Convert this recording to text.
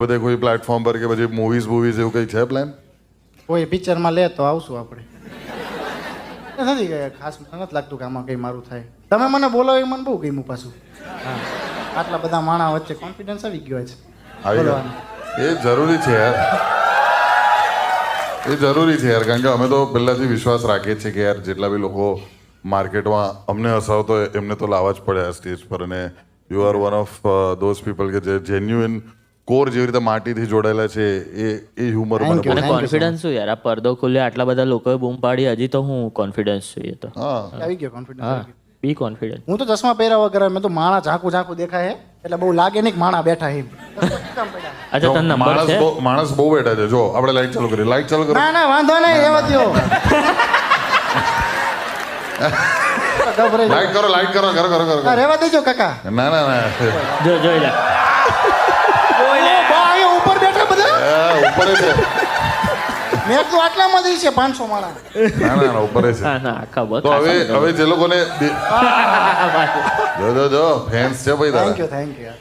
બધે કોઈ પ્લેટફોર્મ પર કે પછી મૂવીઝ એવું કંઈ છે પ્લાન? કોઈ પિક્ચરમાં લે તો આવશું આપણે. નથી ગયા ખાસ મને નથી લાગતું કે આમાં કંઈ મારું થાય. તમે મને બોલાવો એ મને બહુ ગમ્યું પાછું. હા આટલા બધા માણા વચ્ચે કોન્ફિડન્સ આવી ગયો છે બોલવાનો. એ જરૂરી છે યાર, એ જરૂરી છે યાર, કારણ કે અમે તો પહેલાંથી વિશ્વાસ રાખીએ છીએ કે યાર જેટલા બી લોકો માર્કેટમાં અમને હસાવતો હોય એમને તો લાવવા જ પડે આ સ્ટેજ પર. અને you are one of those people કે જે જેન્યુઇન કોર જેવી રીતે માટીથી જોડાયેલા છે. એ હ્યુમર મને બહુ અને કોન્ફિડન્સ શું યાર, આ પડદો ખુલ્યો આટલા બધા લોકોએ બૂમ પાડી, હજી તો હું કોન્ફિડન્સ જોઈએ તો હા આવી ગયો કોન્ફિડન્સ. હા બી કોન્ફિડન્ટ. હું તો ચશ્મા પહેર્યા વગર મેં તો માણા ઝાંકું દેખાય એટલે બહુ લાગે નહીં કે માણા બેઠા એમ. અચ્છા તને નંબર છે? માણસ બહુ બેઠા છે. જો આપણે લાઈટ ચાલુ કરીએ, લાઈટ ચાલુ કરો. ના વાંધો નહીં એવા દો. લાઈટ કરો, લાઈટ કરો, કરો કરો કરો. રેવા દેજો કાકા. ના ના ના જોઈ લે. બા અહીંયા ઉપર બેઠા બધા. ઉપર છે. મેં તો આટલામાં જ છે 500 માણા. ના ના ના ઉપર છે. હા ના આખા બહુ તો હવે જે લોકોને જો ફેન્સ છે ભાઈ તારા. Thank you